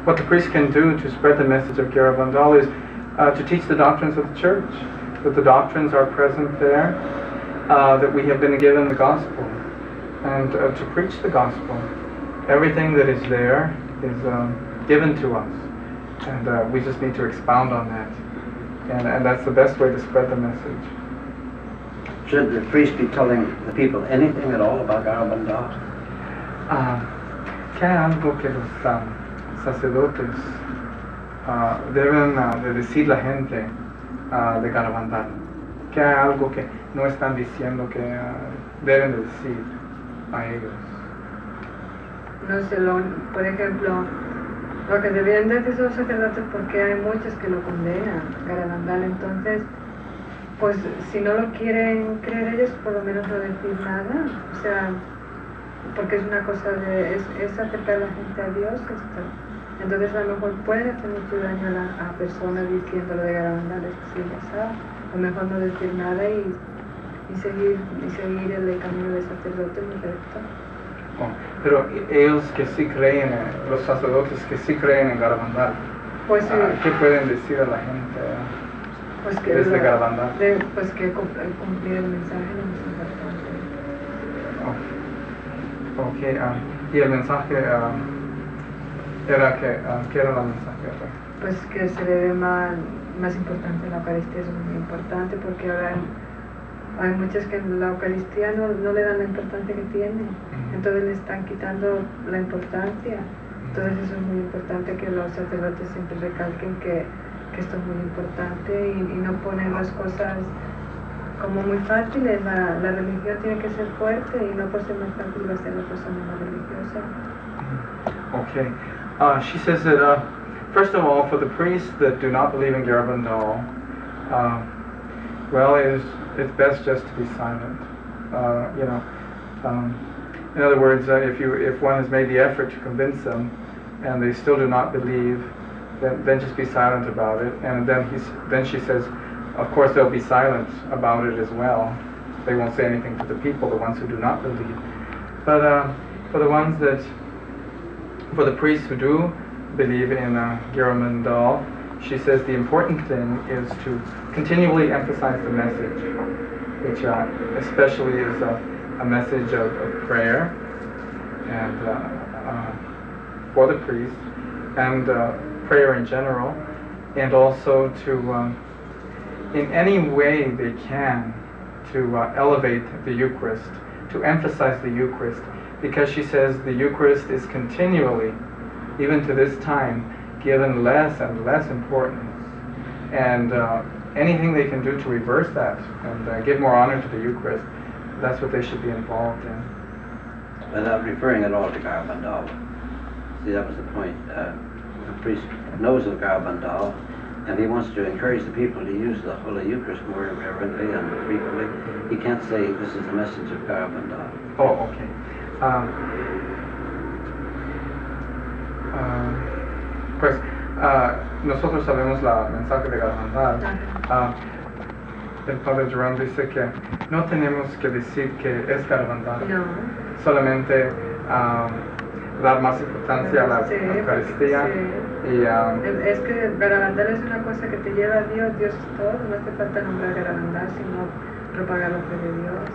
what the priest can do to spread the message of Garabandal is to teach the doctrines of the church, that the doctrines are present there, that we have been given the gospel, and to preach the gospel. Everything that is there is given to us, and we just need to expound on that, and that's the best way to spread the message. Should the priest be telling the people anything at all about Garabandal? ¿Qué hay algo que los sacerdotes deben de decir la gente de Garabandal? ¿Qué hay algo que no están diciendo que deben de decir a ellos? No sé, por ejemplo, lo que deberían decir los sacerdotes, porque hay muchos que lo condenan, Garabandal. Entonces, pues si no lo quieren creer ellos, por lo menos no decir nada. O sea, porque es una cosa de, es acercar a la gente a Dios. Entonces a lo mejor puede hacer mucho daño a personas diciendo lo de Garabandal, es que sí, a lo mejor no decir nada y seguir el camino del sacerdote muy recto. Pero ellos que sí creen, los sacerdotes que sí creen en Garabandal, pues, ¿qué pueden decir a la gente pues que desde Garabandal? Pues que cumplir el mensaje es muy importante. Okay, y el mensaje era que, ¿qué era el mensaje? Pues que se le dé más importante la Eucaristía, es muy importante, porque ahora hay muchos que la Eucaristía no le dan la importancia que tiene, entonces le están quitando la importancia. Entonces eso es muy importante, que los sacerdotes siempre recalquen que esto es muy importante y no ponen las cosas como muy fáciles. La religión tiene que ser fuerte y no por ser más fácil va a ser la persona más religiosa. Okay. She says that, first of all, for the priests that do not believe in Garabandal, well, it's best just to be silent. In other words, if one has made the effort to convince them and they still do not believe, then just be silent about it. And then she says, of course they'll be silent about it as well. They won't say anything to the people, the ones who do not believe. But for the priests who do believe in Garabandal, she says the important thing is to continually emphasize the message, which especially is a message of prayer and for the priests, and prayer in general, and also to in any way they can to elevate the Eucharist, to emphasize the Eucharist, because she says the Eucharist is continually, even to this time, given less and less importance, and anything they can do to reverse that and give more honor to the Eucharist, that's what they should be involved in. Without referring at all to Garabandal. See, that was the point. The priest knows of Garabandal, and he wants to encourage the people to use the Holy Eucharist more reverently and frequently. He can't say this is the message of Garabandal. Oh, okay. Pues nosotros sabemos la mensaje de Garabandal. El Padre Jerome dice que no tenemos que decir que es Garabandal. No. Solamente dar más importancia a la Eucaristía. Sí. Y, es que Garabandal es una cosa que te lleva a Dios, Dios es todo. No hace falta nombrar Garabandal, sino propagar la fe de Dios.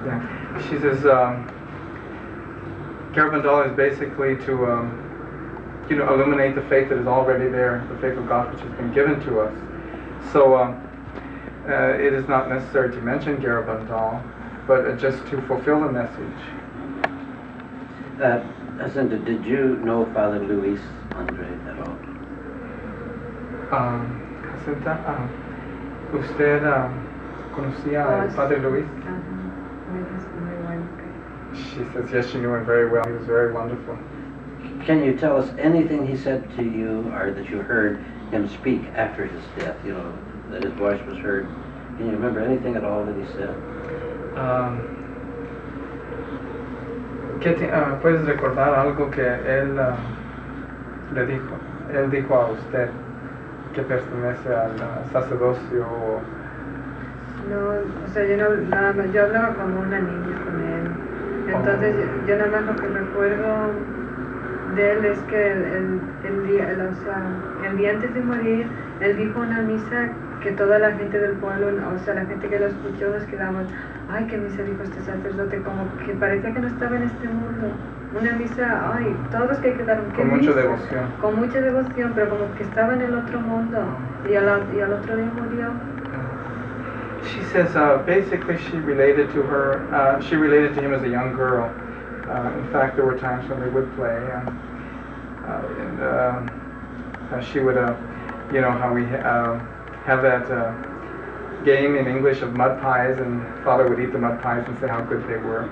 Yeah. She says Garabandal is basically to illuminate the faith that is already there, the faith of God which has been given to us. So it is not necessary to mention Garabandal, but just to fulfill the message. Jacinta, did you know Father Luis Andre at all? Jacinta, ¿usted conocía al Padre Luis? She says yes, she knew him very well. He was very wonderful. Can you tell us anything he said to you, or that you heard him speak after his death? You know, that his voice was heard. Can you remember anything at all that he said? ¿Puedes recordar algo que él le dijo? Él dijo a usted que pertenece al sacerdocio. No, o sea, yo hablaba como una niña con él. Entonces yo nada más lo que recuerdo de él es que el día antes de morir, él dijo una misa que toda la gente del pueblo, o sea, la gente que lo escuchó, nos quedamos, ay, qué misa dijo este sacerdote, como que parecía que no estaba en este mundo. Una misa, ay, todos que quedaron, ¿qué Con mucha misa? devoción. Con mucha devoción, pero como que estaba en el otro mundo, y al otro día murió. She says basically she related to him as a young girl. In fact, there were times when they would play, and she would, you know, how we have that game in English of mud pies, and Father would eat the mud pies and say how good they were.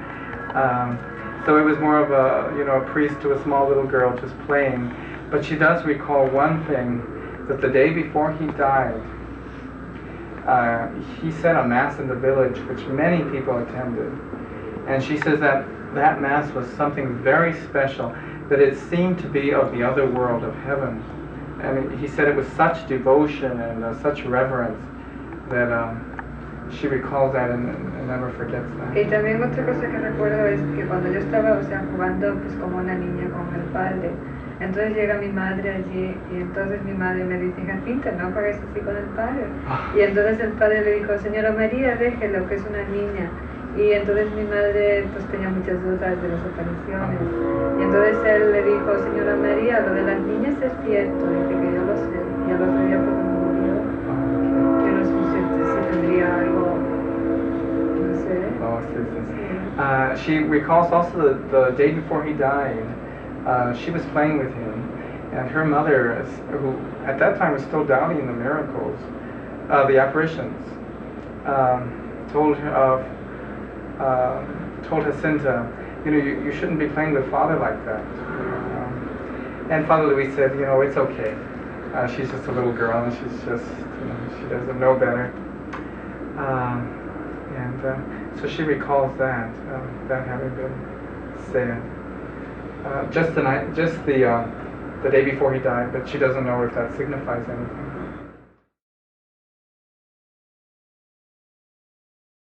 So it was more of a priest to a small little girl just playing. But she does recall one thing, that the day before he died, he said a mass in the village, which many people attended. And she says that that mass was something very special, that it seemed to be of the other world, of heaven. And he said it was such devotion and such reverence that she recalls that and never forgets that. Y también otra cosa que recuerdo es que cuando yo estaba, o sea, jugando pues como una niña con el padre, entonces llega mi madre allí y entonces mi madre me dice, Jacinta, no hagas así con el padre. Y entonces el padre le dijo, señora María, déjelo, que es una niña. Y entonces mi madre pues tenía muchas dudas de las apariciones. Y entonces él le dijo, señora María, lo de las niñas es cierto, dice que yo lo sé. Y al otro día pues murió. Yo no sé si tendría algo, no sé. Oh, sí. She recalls also the day before he died, she was playing with him, and her mother, who at that time was still doubting the miracles, the apparitions, told Jacinta, you know, you shouldn't be playing with Father like that. And Father Luis said, you know, it's okay. She's just a little girl, and she's just, you know, she doesn't know better. And so she recalls that having been said. Just the day before he died, but she doesn't know if that signifies anything.